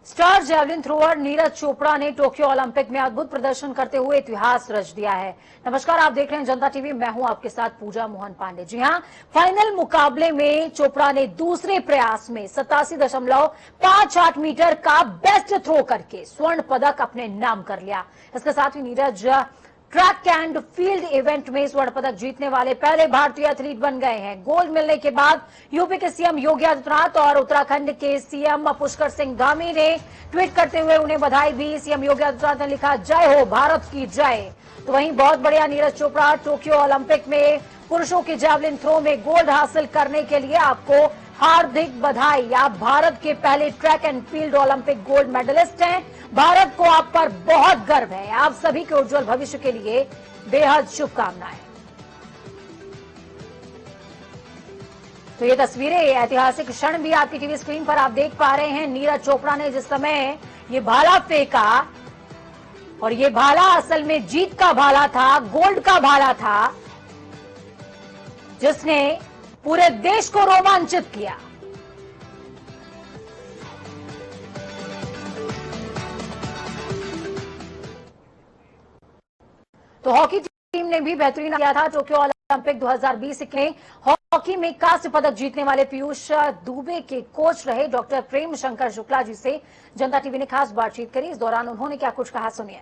Star javelin thrower Neeraj Chopra ने Tokyo Olympic में अद्भुत प्रदर्शन करते हुए इतिहास रच दिया है। नमस्कार, आप देख रहे हैं जनता टीवी। मैं हूं आपके साथ पूजा मोहन पांडे। जी हां, फाइनल मुकाबले में चोपड़ा ने दूसरे प्रयास में 87.58 मीटर का बेस्ट थ्रो करके स्वर्ण पदक अपने नाम कर लिया। इसके साथ ही Neeraj track and field event में स्वर्ण पदक जीतने वाले पहले भारतीय एथलीट बन गए हैं। गोल्ड मिलने के बाद यूपी के सीएम योगी आदित्यनाथ और उत्तराखंड के सीएम पुष्कर सिंह धामी ने ट्वीट करते हुए उन्हें बधाई दी। सीएम योगी आदित्यनाथ ने लिखा, जय हो भारत की जय। तो वहीं बहुत बढ़िया, नीरज चोपड़ा टोक्यो ओलंपिक में पुरुषों के जैवलिन थ्रो में गोल्ड हासिल करने के लिए आपको हार्दिक बधाई। आप भारत के पहले track and field Olympic gold medalist हैं। भारत को आप पर बहुत गर्व है। आप सभी के उज्जवल भविष्य के लिए बेहद शुभकामनाएं। तो ये तस्वीरें, ऐतिहासिक क्षण भी आपकी टीवी स्क्रीन पर आप देख पा रहे हैं। नीरज चोपड़ा ने जिस समय ये भाला फेंका, और ये भाला असल में जीत का भाला था, गोल्ड का भाला था, जिसने पूरे देश को रोमांचित किया। तो हॉकी टीम ने भी बेहतरीन किया था। टोक्यो ओलंपिक 2020 में हॉकी में कांस्य पदक जीतने वाले पीयूष दुबे के कोच रहे डॉक्टर प्रेम शंकर शुक्ला जी से जनता टीवी ने खास बातचीत करी। इस दौरान उन्होंने क्या कुछ कहा, सुनिए।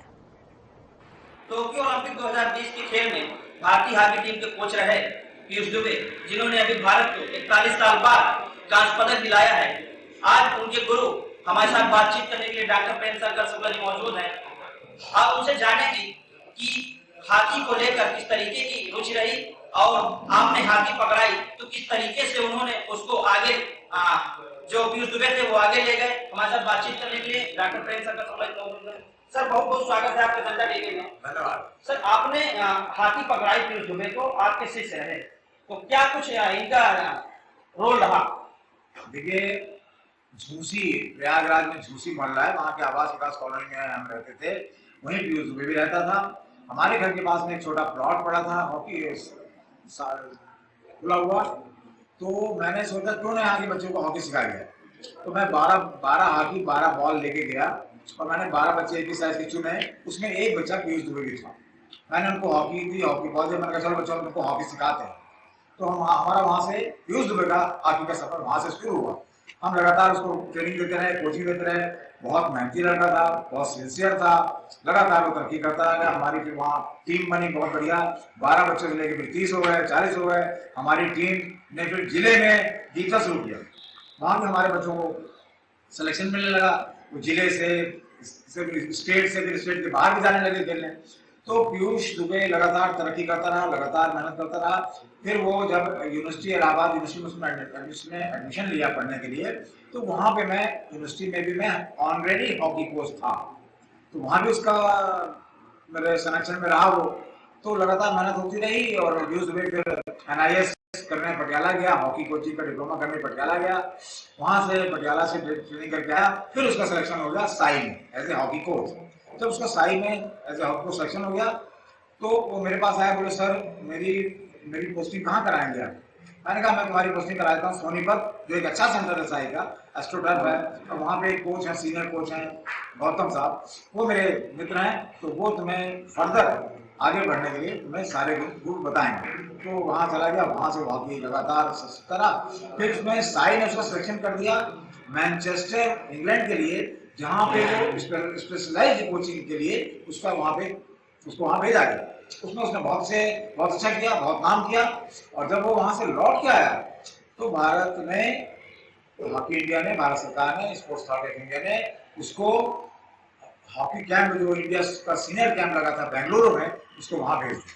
टोक्यो ओलंपिक 2020 के खेल में भारतीय हॉकी टीम के कोच रहे पीयूष दुबे, जिन्होंने अभी भारत को 41 साल बाद कांस्य पदक दिलाया है। आज उनके गुरु हमारे साथ बातचीत करने के लिए डॉक्टर प्रेम शंकर शुक्ला जी मौजूद हैं। आप उनसे जानेंगे कि हॉकी को लेकर किस तरीके की रुचि रही, और आपने हॉकी पकड़ाई तो किस तरीके से उन्होंने उसको आगे, जो पीयूष दुबे थे वो आगे ले गए। हमारे साथ बातचीत करने के लिए डॉक्टर प्रेम शंकर शुक्ला जी मौजूद हैं। सर, बहुत बहुत स्वागत है आपके जनता टीवी में। धन्यवाद सर, आपने हॉकी पकड़ाई पीयूष दुबे को, आपके शिष्य रहे, तो क्या कुछ इनका रोल रहा? देखिए, झूसी, प्रयागराज में झूसी मोहल्ला है, वहाँ के आवास विकास कॉलोनी में हम रहते थे। वहीं पीयूष दुबे भी रहता था। हमारे घर के पास में एक छोटा प्लॉट पड़ा था, हॉकी खुला हुआ। तो मैंने सोचा क्यों ना यहाँ के बच्चों को हॉकी सिखाया जाए। तो मैं 12 हॉकी 12 बॉल लेके गया और मैंने 12 बच्चे एक ही साइज के चुने। उसमें एक बच्चा पीयूष दुबे भी था। मैंने उनको हॉकी दी, हॉकी बॉल दी। मैंने कहा चलो बच्चों उनको हॉकी सिखाते हैं। तो हमारा वहाँ से पीयूष दुबे का हॉकी का सफर वहाँ से शुरू हुआ। हम लगातार उसको ट्रेनिंग देते रहे, कोचिंग देते रहे। बहुत मेहनती लड़का था, बहुत सिंसियर था, लगातार वो तरक्की करता रहा। हमारी फिर वहाँ टीम बनी, बहुत बढ़िया। 12 बच्चों से लेकर फिर 30 हो गए, 40 हो गए। हमारी टीम ने फिर जिले में जीतना शुरू किया। वहाँ भी हमारे बच्चों को सिलेक्शन मिलने लगा। वो जिले से स्टेट से, फिर स्टेट के बाहर भी जाने लगे खेलने। तो पीयूष दुबे लगातार तरक्की करता रहा, लगातार मेहनत करता रहा। फिर वो जब यूनिवर्सिटी इलाहाबाद यूनिवर्सिटी में एडमिशन लिया पढ़ने के लिए, तो वहाँ पे मैं यूनिवर्सिटी में भी मैं ऑनरेडी हॉकी कोच था। तो वहाँ भी उसका मेरे सिलेक्शन में रहा वो। तो लगातार मेहनत होती रही। और पीयूष दुबे फिर NIS करने पटियाला गया, हॉकी कोचिंग का डिप्लोमा करने पटियाला गया। वहाँ से पटियाला से ट्रेनिंग करके आया। फिर उसका सिलेक्शन हो गया साई में एज ए हॉकी कोच। जब उसका साई में as a hockey coach selection हो गया, तो वो मेरे पास आया, बोले सर मेरी पोस्टिंग कहाँ कराएंगे आप? मैंने कहा मैं तुम्हारी पोस्टिंग कराता हूँ सोनीपत, जो एक अच्छा सेंटर है साई का, एस्ट्रोटर्फ है। और वहाँ पे एक कोच है, सीनियर कोच हैं गौतम साहब, वो मेरे मित्र हैं। तो वो तुम्हें फर्दर आगे बढ़ने के लिए तुम्हें सारे गुण बताएंगे। तो वहाँ चला गया, वहाँ से हॉकी लगातार करा। फिर उसमें साई ने उसका सिलेक्शन कर दिया मैनचेस्टर इंग्लैंड के लिए, जहाँ पे वो स्पेशलाइज्ड कोचिंग के लिए उसको वहाँ भेजा गया। उसमें उसने बहुत अच्छा किया, बहुत नाम किया। और जब वो वहाँ से लौट के आया, तो भारत में हॉकी इंडिया ने, भारत सरकार ने, स्पोर्ट्स अथॉरिटी ऑफ इंडिया ने उसको हॉकी कैंप, जो इंडिया का सीनियर कैंप लगा था बेंगलुरु में, उसको वहाँ भेज दिया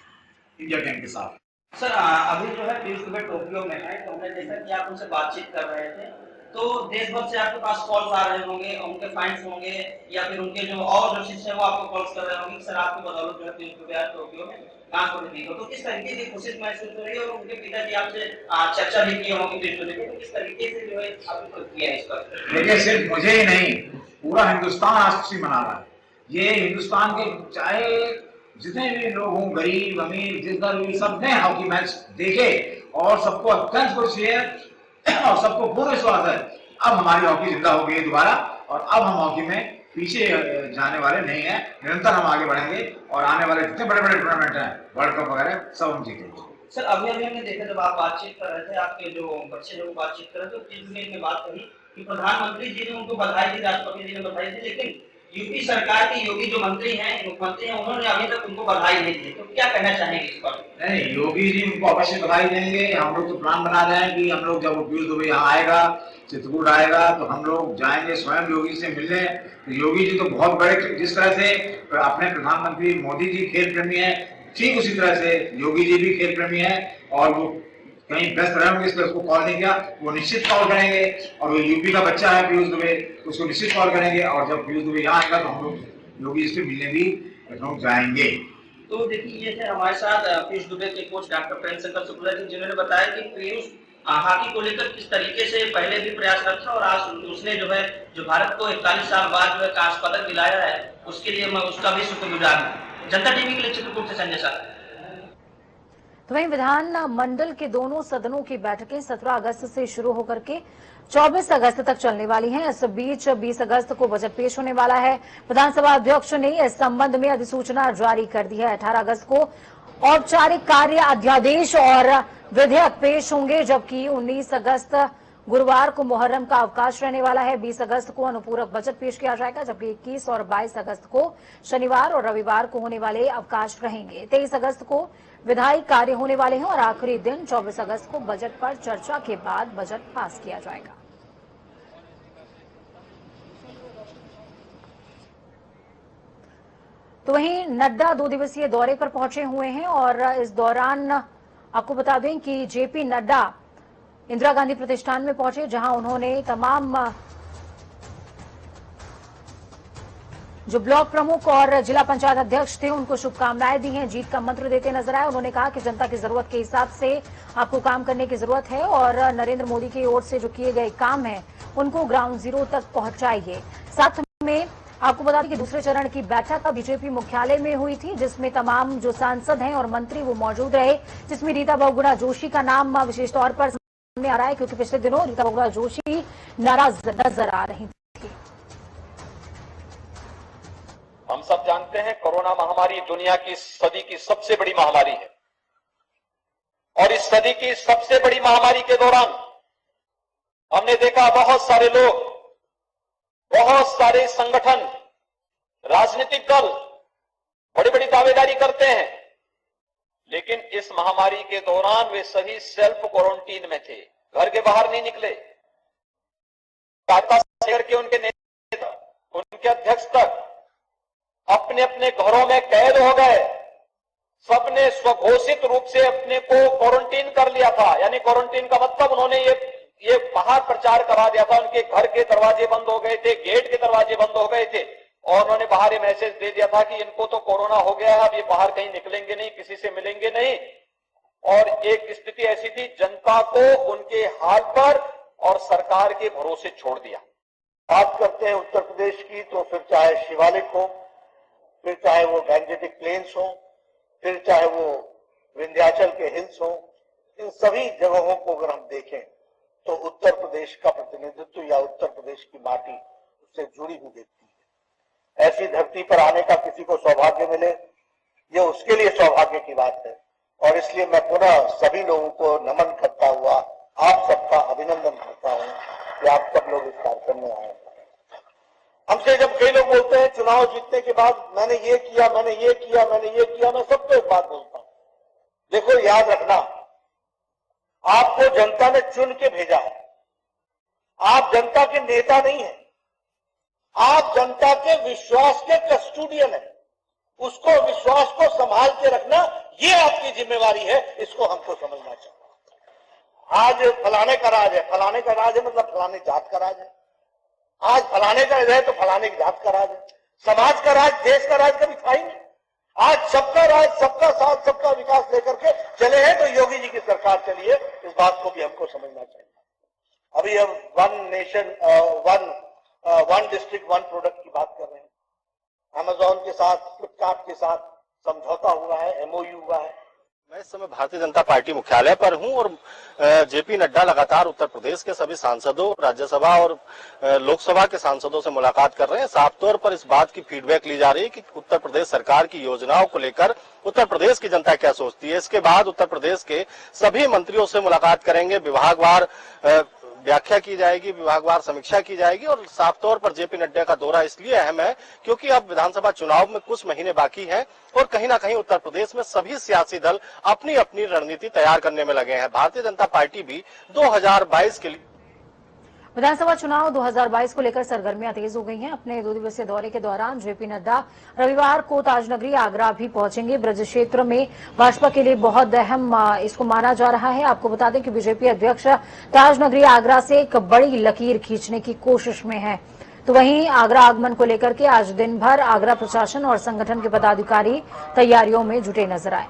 इंडिया कैंप के साथ। सर, अभी जो है पीयूष दुबे टोक्यो में है, तो हमने देखा कि आप उनसे बातचीत कर रहे थे, तो देश भर से आपके पास कॉल्स आ रहे होंगे, उनके फैंस होंगे, या फिर उनके जो और जो शिष्य है वो आपको कॉल्स कर रहे होंगे कि सर आपकी बदौलत जो है पीयूष दुबे आज टोक्यो में कांस्य पदक जीतो। तो किस तरीके की खुशी महसूस हो रही है? और उनके पिताजी आपसे चर्चा भी किए होंगे पीयूष दुबे, तो किस तरीके से जो है आपने किया इस पर? देखिए, सिर्फ मुझे ही नहीं, पूरा हिंदुस्तान आज खुशी मना रहा है। ये हिंदुस्तान के चाहे जितने भी लोग हों, गरीब अमीर जितना भी, सबने हॉकी मैच देखे और सबको अत्यंत खुशी है और सबको पूर्ण विश्वास है अब हमारी हॉकी जिंदा हो गई दोबारा। और अब हम हॉकी में पीछे जाने वाले नहीं है, निरंतर हम आगे बढ़ेंगे और आने वाले जितने बड़े बड़े टूर्नामेंट हैं, वर्ल्ड कप वगैरह, सब हम जीतेंगे। सर अभी अभी हमने देखा जब आप बातचीत कर रहे थे, आपके जो बच्चे लोग बातचीत कर रहे थे, तो में बात कही कि प्रधानमंत्री जी ने उनको बधाई दी, राष्ट्रपति जी ने बधाई दी, लेकिन यूपी सरकार के योगी जो मंत्री हैं, मुख्यमंत्री हैं, उन्होंने अभी तक उनको बधाई नहीं दी। तो क्या कहना चाहेंगे इस पर? नहीं, योगी जी उनको अवश्य बधाई देंगे। हम लोग तो प्लान बना रहे हैं कि हम लोग जब पीयूष दुबे यहाँ आएगा, चित्रकूट आएगा, तो हम लोग जाएंगे स्वयं योगी से मिलने। तो योगी जी तो बहुत बड़े, जिस तरह से अपने प्रधानमंत्री मोदी जी खेल प्रेमी है, ठीक उसी तरह से योगी जी भी खेल प्रेमी है। और वो कहीं व्यस्त रहे होंगे इसलिए उसको कॉल नहीं किया, वो निश्चित कॉल करेंगे। और वो यूपी का बच्चा है पीयूष दुबे, उसको निश्चित कॉल करेंगे। और जब पीयूष दुबे यहाँ आएगा तो हम लोग योगी जी से मिलने भी लखनऊ जाएंगे। तो देखिए, ये थे हमारे साथ पीयूष दुबे के कोच डॉक्टर प्रेम शंकर शुक्ला जी, जिन्होंने बताया कि पीयूष हॉकी को लेकर किस तरीके से पहले भी प्रयासरत था और आज उसने जो है जो भारत को 41 साल बाद जो है कांस्य पदक दिलाया है, उसके लिए मैं उसका भी शुक्रगुजार हूँ। जनता टीवी के लिए चित्रकूट से संजय साहब। तो वहीं विधान मंडल के दोनों सदनों की बैठकें 17 अगस्त से शुरू होकर के 24 अगस्त तक चलने वाली हैं। इस बीच 20 अगस्त को बजट पेश होने वाला है। विधानसभा अध्यक्ष ने इस संबंध में अधिसूचना जारी कर दी है। 18 अगस्त को औपचारिक कार्य अध्यादेश और विधेयक पेश होंगे, जबकि 19 अगस्त गुरुवार को मुहर्रम का अवकाश रहने वाला है। 20 अगस्त को अनुपूरक बजट पेश किया जाएगा, जबकि 21 और 22 अगस्त को शनिवार और रविवार को होने वाले अवकाश रहेंगे। 23 अगस्त को विधायी कार्य होने वाले हैं और आखिरी दिन 24 अगस्त को बजट पर चर्चा के बाद बजट पास किया जाएगा। तो वहीं नड्डा 2 दिवसीय दौरे पर पहुंचे हुए हैं और इस दौरान आपको बता दें कि जेपी नड्डा इंदिरा गांधी प्रतिष्ठान में पहुंचे, जहां उन्होंने तमाम जो ब्लॉक प्रमुख और जिला पंचायत अध्यक्ष थे उनको शुभकामनाएं दी हैं, जीत का मंत्र देते नजर आए। उन्होंने कहा कि जनता की जरूरत के हिसाब से आपको काम करने की जरूरत है और नरेंद्र मोदी की ओर से जो किए गए काम हैं उनको ग्राउंड जीरो तक पहुंचाइए। साथ में आपको बता दें कि दूसरे चरण की बैठक बीजेपी मुख्यालय में हुई थी, जिसमें तमाम जो सांसद हैं और मंत्री वो मौजूद रहे, जिसमें रीता बहुगुणा जोशी का नाम विशेष तौर पर सामने आ रहा है, क्योंकि पिछले दिनों रीता बहुगुणा जोशी नाराज नजर आ रही थी। हम सब जानते हैं कोरोना महामारी दुनिया की सदी की सबसे बड़ी महामारी है और इस सदी की सबसे बड़ी महामारी के दौरान हमने देखा बहुत सारे लोग, बहुत सारे संगठन, राजनीतिक दल बड़ी बड़ी दावेदारी करते हैं, लेकिन इस महामारी के दौरान वे सभी सेल्फ क्वारंटीन में थे, घर के बाहर नहीं निकले। टाटा शेयर के उनके नेता, उनके अध्यक्ष तक अपने अपने घरों में कैद हो गए। सबने स्वघोषित रूप से अपने को क्वारंटीन कर लिया था, यानी क्वारंटीन का मतलब उन्होंने ये बाहर प्रचार करा दिया था। उनके घर के दरवाजे बंद हो गए थे, गेट के दरवाजे बंद हो गए थे और उन्होंने बाहर ये मैसेज दे दिया था कि इनको तो कोरोना हो गया है, अब ये बाहर कहीं निकलेंगे नहीं, किसी से मिलेंगे नहीं। और एक स्थिति ऐसी थी, जनता को उनके हाल पर और सरकार के भरोसे छोड़ दिया। बात करते हैं उत्तर प्रदेश की, तो फिर चाहे शिवालिक हो, फिर चाहे वो गैंजेटिक प्लेन्स हो, फिर चाहे वो विंध्याचल के हिल्स हो, इन सभी जगहों को अगर हम देखें तो उत्तर प्रदेश का प्रतिनिधित्व या उत्तर प्रदेश की माटी उससे जुड़ी हुई दिखती है। ऐसी धरती पर आने का किसी को सौभाग्य मिले, ये उसके लिए सौभाग्य की बात है। और इसलिए मैं पुनः सभी लोगों को नमन करता हुआ आप सबका अभिनंदन करता हूं कि आप सब लोग इस कार्यक्रम में आए। हमसे जब कई लोग बोलते हैं चुनाव जीतने के बाद मैंने ये किया, मैंने ये किया, मैंने ये किया, मैं सबको एक बात बोलता हूं, देखो याद रखना, आपको जनता ने चुन के भेजा है, आप जनता के नेता नहीं हैं, आप जनता के विश्वास के कस्टोडियन हैं। उसको विश्वास को संभाल के रखना ये आपकी जिम्मेवारी है, इसको हमको समझना चाहिए। आज फलाने का राज है, फलाने का राज है मतलब फलाने जात का राज है। आज फलाने का है तो फलाने की जात का राज है। समाज का राज, देश का राज कभी था ही नहीं। आज सबका राज, सबका साथ, सबका विकास लेकर के चले हैं तो योगी जी की सरकार चली है, इस बात को भी हमको समझना चाहिए। अभी हम one nation one district one product की बात कर रहे हैं। अमेजॉन के साथ, फ्लिपकार्ट के साथ समझौता हुआ है, एमओयू हुआ है। मैं इस समय भारतीय जनता पार्टी मुख्यालय पर हूं और जेपी नड्डा लगातार उत्तर प्रदेश के सभी सांसदों, राज्यसभा और लोकसभा के सांसदों से मुलाकात कर रहे हैं। साफ तौर पर इस बात की फीडबैक ली जा रही है कि उत्तर प्रदेश सरकार की योजनाओं को लेकर उत्तर प्रदेश की जनता क्या सोचती है। इसके बाद उत्तर प्रदेश के सभी मंत्रियों से मुलाकात करेंगे, विभागवार व्याख्या की जाएगी, विभागवार समीक्षा की जाएगी। और साफ तौर पर जेपी नड्डा का दौरा इसलिए अहम है क्योंकि अब विधानसभा चुनाव में कुछ महीने बाकी हैं और कहीं ना कहीं उत्तर प्रदेश में सभी सियासी दल अपनी अपनी रणनीति तैयार करने में लगे हैं। भारतीय जनता पार्टी भी 2022 के लिए विधानसभा चुनाव 2022 को लेकर सरगर्मियां तेज हो गई हैं। अपने 2 दिवसीय दौरे के दौरान जेपी नड्डा रविवार को ताजनगरी आगरा भी पहुंचेंगे। ब्रज क्षेत्र में भाजपा के लिए बहुत अहम इसको माना जा रहा है। आपको बता दें कि बीजेपी अध्यक्ष ताजनगरी आगरा से एक बड़ी लकीर खींचने की कोशिश में है। तो वहीं आगरा आगमन को लेकर के आज दिन भर आगरा प्रशासन और संगठन के पदाधिकारी तैयारियों में जुटे नजर आए।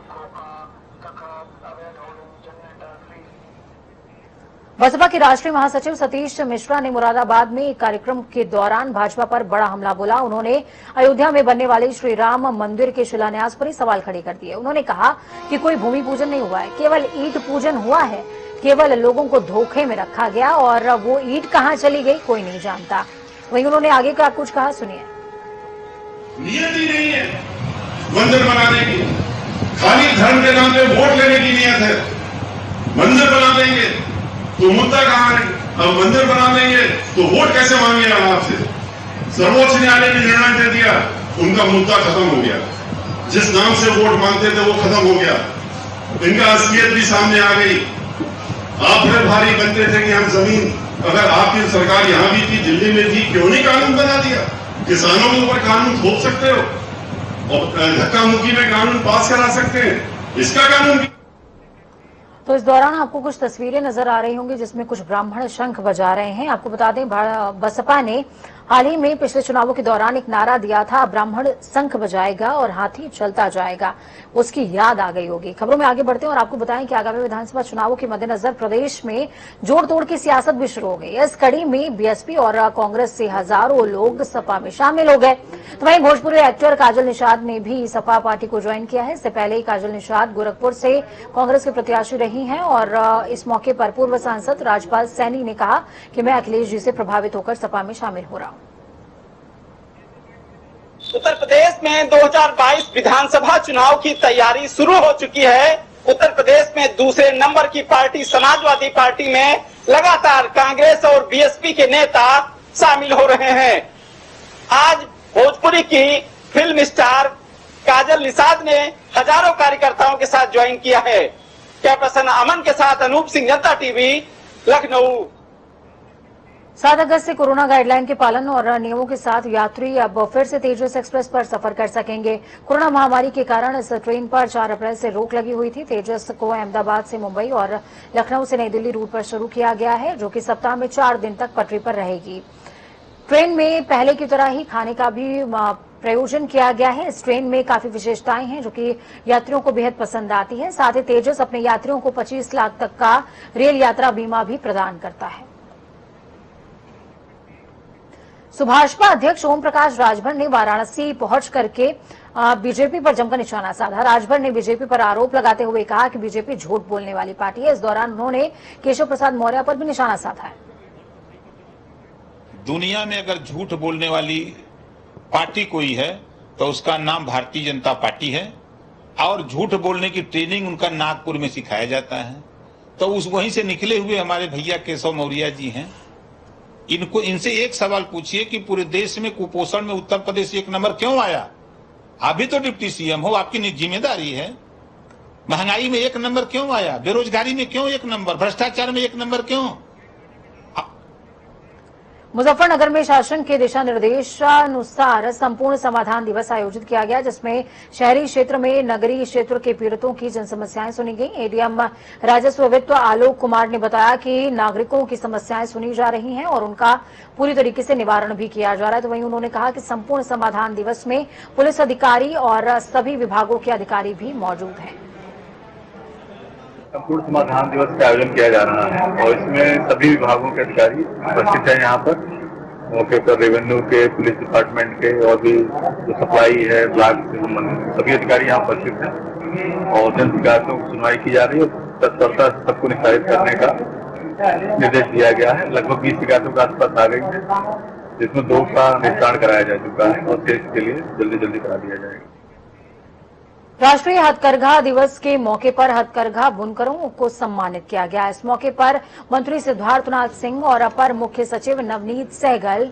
बसपा के राष्ट्रीय महासचिव सतीश मिश्रा ने मुरादाबाद में एक कार्यक्रम के दौरान भाजपा पर बड़ा हमला बोला। उन्होंने अयोध्या में बनने वाले श्री राम मंदिर के शिलान्यास पर ही सवाल खड़े कर दिए। उन्होंने कहा कि कोई भूमि पूजन नहीं हुआ है, केवल ईंट पूजन हुआ है। केवल लोगों को धोखे में रखा गया और वो ईंट कहां चली गई कोई नहीं जानता। वहीं उन्होंने आगे का कुछ कहा, सुनिए। नियत ही नहीं है मंदिर बनाने की, खाली धर्म के नाम पे वोट लेने की नियत है। मंदिर बना देंगे तो मुद्दा कहां है? अब मंदिर बना देंगे तो वोट कैसे मांगे आपसे? सर्वोच्च न्यायालय ने निर्णय दे दिया, उनका मुद्दा खत्म हो गया। जिस नाम से वोट मांगते थे वो खत्म हो गया, इनका असलियत भी सामने आ गई। आप फिर भारी बनते थे कि हम जमीन, अगर आपकी सरकार यहां भी थी, दिल्ली में थी, क्यों नहीं कानून बना दिया? किसानों के ऊपर कानून थोप सकते हो और धक्का मुक्की में कानून पास करा सकते हैं, इसका कानून। तो इस दौरान आपको कुछ तस्वीरें नजर आ रही होंगी जिसमें कुछ ब्राह्मण शंख बजा रहे हैं। आपको बता दें बसपा ने हाल ही में पिछले चुनावों के दौरान एक नारा दिया था, ब्राह्मण शंख बजाएगा और हाथी चलता जाएगा। उसकी याद आ गई होगी। खबरों में आगे बढ़ते हैं और आपको बताएं कि आगामी विधानसभा चुनावों के मद्देनजर प्रदेश में जोड़ तोड़ की सियासत भी शुरू हो गई। इस कड़ी में बीएसपी और कांग्रेस से हजारों लोग सपा में शामिल हो गए। तो वहीं भोजपुरी एक्टर काजल निषाद ने भी सपा पार्टी को ज्वाइन किया है। इससे पहले ही काजल निषाद गोरखपुर से कांग्रेस के प्रत्याशी रही हैं और इस मौके पर पूर्व सांसद राजपाल सैनी ने कहा कि मैं अखिलेश जी से प्रभावित होकर सपा में शामिल हो रहा हूं। उत्तर प्रदेश में 2022 विधानसभा चुनाव की तैयारी शुरू हो चुकी है। उत्तर प्रदेश में दूसरे नंबर की पार्टी समाजवादी पार्टी में लगातार कांग्रेस और बीएसपी के नेता शामिल हो रहे हैं। आज भोजपुरी की फिल्म स्टार काजल निषाद ने हजारों कार्यकर्ताओं के साथ ज्वाइन किया है। कैप्टन अमन के साथ अनूप सिंह, जनता टीवी, लखनऊ। 7 अगस्त से कोरोना गाइडलाइन के पालन और नियमों के साथ यात्री अब फिर से तेजस एक्सप्रेस पर सफर कर सकेंगे। कोरोना महामारी के कारण इस ट्रेन पर 4 अप्रैल से रोक लगी हुई थी। तेजस को अहमदाबाद से मुंबई और लखनऊ से नई दिल्ली रूट पर शुरू किया गया है, जो कि सप्ताह में 4 दिन तक पटरी पर रहेगी। ट्रेन में पहले की तरह ही खाने का भी प्रयोजन किया गया है। इस ट्रेन में काफी विशेषताएं हैं जो कि यात्रियों को बेहद पसंद आती है। साथ ही तेजस अपने यात्रियों को 25 लाख तक का रेल यात्रा बीमा भी प्रदान करता है। भाजपा अध्यक्ष ओम प्रकाश राजभर ने वाराणसी पहुंच करके बीजेपी पर जमकर निशाना साधा। राजभर ने बीजेपी पर आरोप लगाते हुए कहा कि बीजेपी झूठ बोलने वाली पार्टी है। इस दौरान उन्होंने केशव प्रसाद मौर्य पर भी निशाना साधा है। दुनिया में अगर झूठ बोलने वाली पार्टी कोई है तो उसका नाम भारतीय जनता पार्टी है और झूठ बोलने की ट्रेनिंग उनका नागपुर में सिखाया जाता है। तो उस वहीं से निकले हुए हमारे भैया केशव मौर्य जी हैं। इनसे एक सवाल पूछिए कि पूरे देश में कुपोषण में उत्तर प्रदेश 1 नंबर क्यों आया? आप भी तो डिप्टी सीएम हो, आपकी जिम्मेदारी है। महंगाई में 1 नंबर क्यों आया? बेरोजगारी में क्यों 1 नंबर? भ्रष्टाचार में 1 नंबर क्यों? मुजफ्फरनगर में शासन के दिशा निर्देशानुसार संपूर्ण समाधान दिवस आयोजित किया गया, जिसमें शहरी क्षेत्र में नगरीय क्षेत्र के पीड़ितों की जन समस्याएं सुनी गई। एडीएम राजस्व वित्त आलोक कुमार ने बताया कि नागरिकों की समस्याएं सुनी जा रही हैं और उनका पूरी तरीके से निवारण भी किया जा रहा है। तो वहीं उन्होंने कहा कि संपूर्ण समाधान दिवस में पुलिस अधिकारी और सभी विभागों के अधिकारी भी मौजूद हैं। संपूर्ण समाधान दिवस का आयोजन किया जा रहा है और इसमें सभी विभागों के अधिकारी उपस्थित हैं। यहाँ पर मौके पर रेवेन्यू के, पुलिस डिपार्टमेंट के और भी जो सप्लाई है, ब्लॉक से संबंधित सभी अधिकारी यहाँ उपस्थित हैं। और जन शिकायतों की सुनवाई की जा रही है। तत्परता से सबको निस्तारित करने का निर्देश दिया गया है। लगभग 20 शिकायतों के आसपास आ गई है, जिसमें 2 का निस्तारण कराया जा चुका है और शेष के लिए जल्दी करा दिया जाएगा। राष्ट्रीय हथकरघा दिवस के मौके पर हथकरघा बुनकरों को सम्मानित किया गया। इस मौके पर मंत्री सिद्धार्थनाथ सिंह और अपर मुख्य सचिव नवनीत सहगल,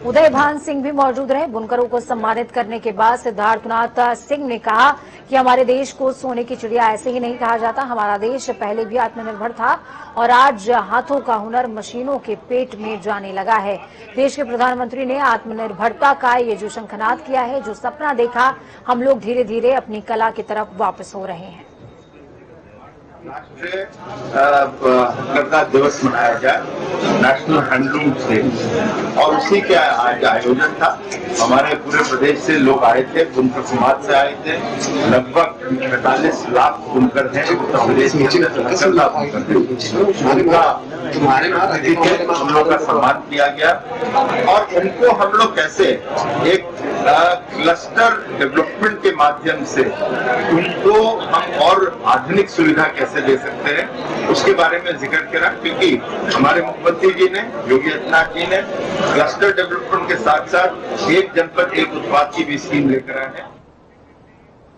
उदय भान सिंह भी मौजूद रहे। बुनकरों को सम्मानित करने के बाद सिद्धार्थनाथ सिंह ने कहा कि हमारे देश को सोने की चिड़िया ऐसे ही नहीं कहा जाता। हमारा देश पहले भी आत्मनिर्भर था और आज हाथों का हुनर मशीनों के पेट में जाने लगा है। देश के प्रधानमंत्री ने आत्मनिर्भरता का ये जो शंखनाद किया है, जो सपना देखा, हम लोग धीरे धीरे अपनी कला की तरफ वापस हो रहे हैं। राष्ट्रीय हथकरघा दिवस मनाया जाए, नेशनल हैंडलूम डे, और उसी के आज आयोजन था। हमारे पूरे प्रदेश से लोग आए थे, बुनकर समाज से आए थे। लगभग 45 लाख बुनकर हैं उत्तर प्रदेश के हम लोग का सम्मान किया गया। और इनको हम लोग कैसे एक क्लस्टर डेवलपमेंट के माध्यम से उनको हम और आधुनिक सुविधा कैसे दे सकते हैं, उसके बारे में जिक्र करा। क्योंकि हमारे मुख्यमंत्री जी ने, योगी आदित्यनाथ जी ने क्लस्टर डेवलपमेंट के साथ साथ एक जनपद एक उत्पाद की भी स्कीम लेकर आए हैं।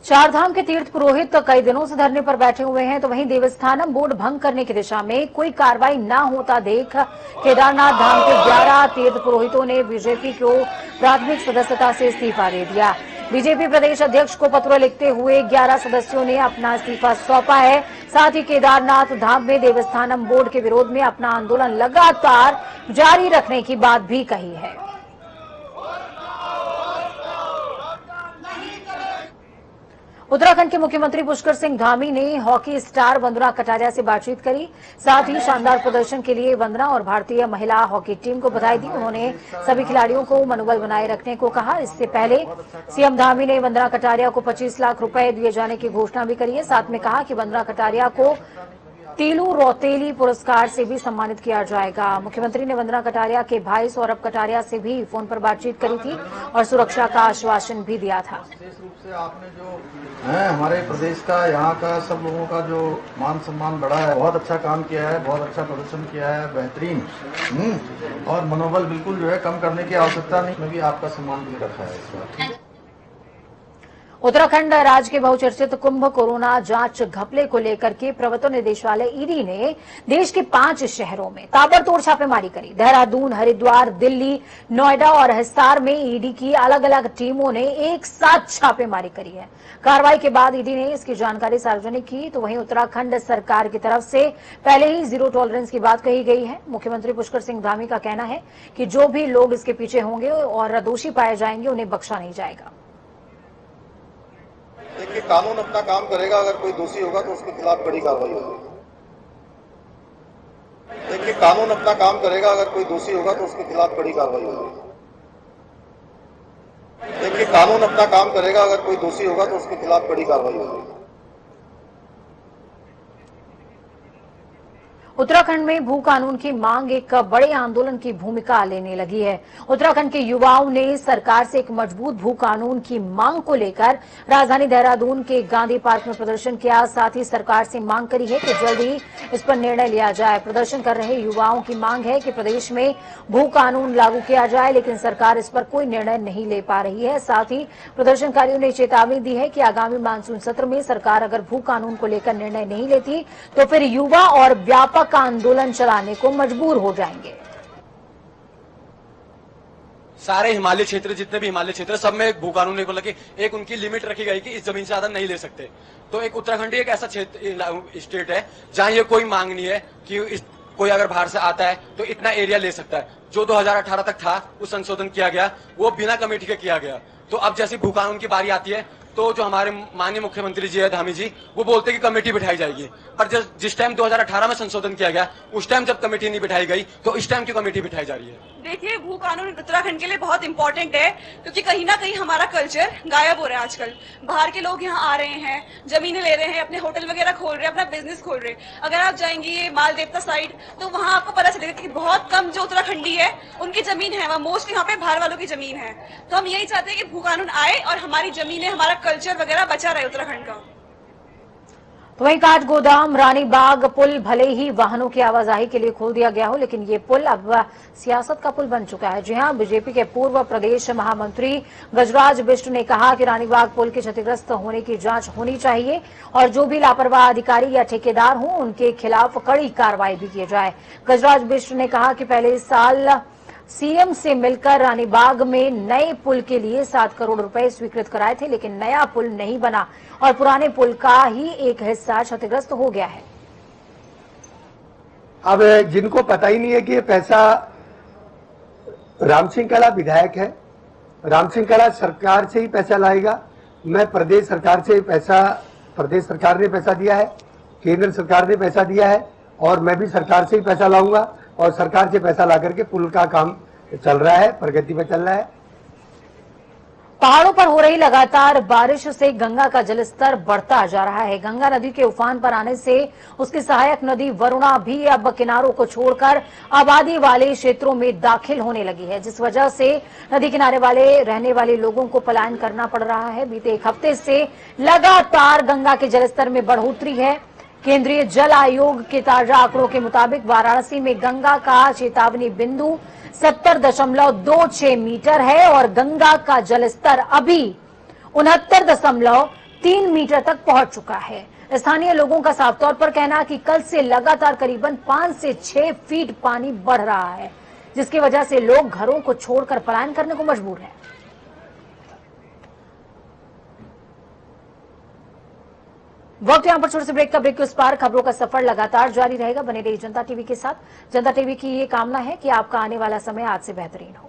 चारधाम के तीर्थ पुरोहित तो कई दिनों से धरने पर बैठे हुए हैं, तो वहीं देवस्थानम बोर्ड भंग करने की दिशा में कोई कार्रवाई न होता देख केदारनाथ धाम के 11 तीर्थ पुरोहितों ने बीजेपी को प्राथमिक सदस्यता से इस्तीफा दे दिया। बीजेपी प्रदेश अध्यक्ष को पत्र लिखते हुए 11 सदस्यों ने अपना इस्तीफा सौंपा है। साथ ही केदारनाथ धाम में देवस्थानम बोर्ड के विरोध में अपना आंदोलन लगातार जारी रखने की बात भी कही है। उत्तराखंड के मुख्यमंत्री पुष्कर सिंह धामी ने हॉकी स्टार वंदना कटारिया से बातचीत करी। साथ ही शानदार प्रदर्शन के लिए वंदना और भारतीय महिला हॉकी टीम को बधाई दी। उन्होंने सभी खिलाड़ियों को मनोबल बनाए रखने को कहा। इससे पहले सीएम धामी ने वंदना कटारिया को 25 लाख रुपए दिए जाने की घोषणा भी करी है। साथ में कहा कि वंदना कटारिया को तीलू रौतेली पुरस्कार से भी सम्मानित किया जाएगा। मुख्यमंत्री ने वंदना कटारिया के भाई सौरभ कटारिया से भी फोन पर बातचीत करी थी और सुरक्षा का आश्वासन भी दिया था। विशेष रूप से आपने जो है हमारे प्रदेश का, यहाँ का सब लोगों का जो मान सम्मान बढ़ा है, बहुत अच्छा काम किया है, बहुत अच्छा प्रदर्शन किया है, बेहतरीन। और मनोबल बिल्कुल जो है कम करने की आवश्यकता नहीं, मैं भी आपका सम्मान भी रखा है इस बार। उत्तराखंड राज्य के बहुचर्चित कुंभ कोरोना जांच घपले को लेकर के प्रवर्तन निदेशालय ईडी ने देश के 5 शहरों में ताबड़तोड़ छापेमारी करी। देहरादून, हरिद्वार, दिल्ली, नोएडा और हिसार में ईडी की अलग अलग टीमों ने एक साथ छापेमारी करी है। कार्रवाई के बाद ईडी ने इसकी जानकारी सार्वजनिक की। तो वहीं उत्तराखंड सरकार की तरफ से पहले ही जीरो टॉलरेंस की बात कही गई है। मुख्यमंत्री पुष्कर सिंह धामी का कहना है कि जो भी लोग इसके पीछे होंगे और दोषी पाए जाएंगे, उन्हें बख्शा नहीं जाएगा। देखिए, कानून अपना काम करेगा, अगर कोई दोषी होगा तो उसके खिलाफ कड़ी कार्रवाई होगी। देखिए, कानून अपना काम करेगा, अगर कोई दोषी होगा तो उसके खिलाफ कड़ी कार्रवाई होगी। देखिए, कानून अपना काम करेगा, अगर कोई दोषी होगा तो उसके खिलाफ कड़ी कार्रवाई होगी। उत्तराखंड में भू कानून की मांग एक बड़े आंदोलन की भूमिका लेने लगी है। उत्तराखंड के युवाओं ने सरकार से एक मजबूत भू कानून की मांग को लेकर राजधानी देहरादून के गांधी पार्क में प्रदर्शन किया। साथ ही सरकार से मांग करी है कि जल्द ही इस पर निर्णय लिया जाए। प्रदर्शन कर रहे युवाओं की मांग है कि प्रदेश में भू कानून लागू किया जाए, लेकिन सरकार इस पर कोई निर्णय नहीं ले पा रही है। साथ ही प्रदर्शनकारियों ने चेतावनी दी है कि आगामी मानसून सत्र में सरकार अगर भू कानून को लेकर निर्णय नहीं लेती तो फिर युवा और व्यापक का आंदोलन चलाने को मजबूर हो जाएंगे। सारे हिमालय क्षेत्र, जितने भी हिमालय क्षेत्र, सब में एक भू कानून को लेकर एक उनकी लिमिट रखी गई कि इस जमीन से ज्यादा नहीं ले सकते। तो एक उत्तराखंड एक ऐसा क्षेत्र स्टेट है जहां ये कोई मांग नहीं है कि कोई अगर बाहर से आता है तो इतना एरिया ले सकता है। जो 2018 तक था वो संशोधन किया गया, वो बिना कमेटी के किया गया। तो अब जैसे भू कानून की बारी आती है तो जो हमारे माननीय मुख्यमंत्री जी है धामी जी, वो बोलते कि कमेटी बिठाई जाएगी। पर जिस टाइम 2018 में संशोधन किया गया, उस टाइम जब कमेटी नहीं बिठाई गई तो इस टाइम की कमेटी बिठाई जा रही है। देखिए, भू कानून उत्तराखंड के लिए बहुत इंपॉर्टेंट है, क्योंकि कहीं ना कहीं हमारा कल्चर गायब हो रहा है आजकल। बाहर के लोग यहाँ आ रहे हैं, जमीनें ले रहे हैं, अपने होटल वगैरह खोल रहे हैं, अपना बिजनेस खोल रहे हैं। अगर आप जाएंगे ये माल देवता साइड, तो वहाँ आपको पता चलेगा कि बहुत कम जो उत्तराखंडी है उनकी जमीन है, वहाँ मोस्टली यहाँ पे बाहर वालों की जमीन है। तो हम यही चाहते हैं कि भू कानून आए और हमारी जमीनें, हमारा कल्चर वगैरह बचा रहे उत्तराखंड का। तो वहीं काठगोदाम रानीबाग पुल भले ही वाहनों की आवाजाही के लिए खोल दिया गया हो, लेकिन ये पुल अब सियासत का पुल बन चुका है। जी हां, बीजेपी के पूर्व प्रदेश महामंत्री गजराज बिष्ट ने कहा कि रानीबाग पुल के क्षतिग्रस्त होने की जांच होनी चाहिए और जो भी लापरवाह अधिकारी या ठेकेदार हों उनके खिलाफ कड़ी कार्रवाई भी की जाए। गजराज बिष्ट ने कहा कि पहले इस साल सीएम से मिलकर रानीबाग में नए पुल के लिए 7 करोड़ रुपए स्वीकृत कराए थे, लेकिन नया पुल नहीं बना और पुराने पुल का ही एक हिस्सा क्षतिग्रस्त हो गया है। अब जिनको पता ही नहीं है कि ये पैसा राम सिंह कला विधायक है, राम सिंह कला सरकार से ही पैसा लाएगा। मैं प्रदेश सरकार से पैसा, प्रदेश सरकार ने पैसा दिया है, केंद्र सरकार ने पैसा दिया है और मैं भी सरकार से ही पैसा लाऊंगा और सरकार से पैसा ला करके पुल का काम चल रहा है, प्रगति पे चल रहा है। पहाड़ों पर हो रही लगातार बारिश से गंगा का जलस्तर बढ़ता जा रहा है। गंगा नदी के उफान पर आने से उसकी सहायक नदी वरुणा भी अब किनारों को छोड़कर आबादी वाले क्षेत्रों में दाखिल होने लगी है, जिस वजह से नदी किनारे वाले रहने वाले लोगों को पलायन करना पड़ रहा है। बीते एक हफ्ते से लगातार गंगा के जलस्तर में बढ़ोतरी है। केंद्रीय जल आयोग के ताजा आंकड़ों के मुताबिक वाराणसी में गंगा का चेतावनी बिंदु 70.26 मीटर है और गंगा का जलस्तर अभी 69.3 मीटर तक पहुंच चुका है। स्थानीय लोगों का साफ तौर पर कहना है कि कल से लगातार करीबन 5 से 6 फीट पानी बढ़ रहा है, जिसकी वजह से लोग घरों को छोड़कर पलायन करने को मजबूर हैं। वक्त यहां पर छोटे से ब्रेक का, ब्रेक के उस पार खबरों का सफर लगातार जारी रहेगा। बने रहिए जनता टीवी के साथ। जनता टीवी की ये कामना है कि आपका आने वाला समय आज से बेहतरीन हो।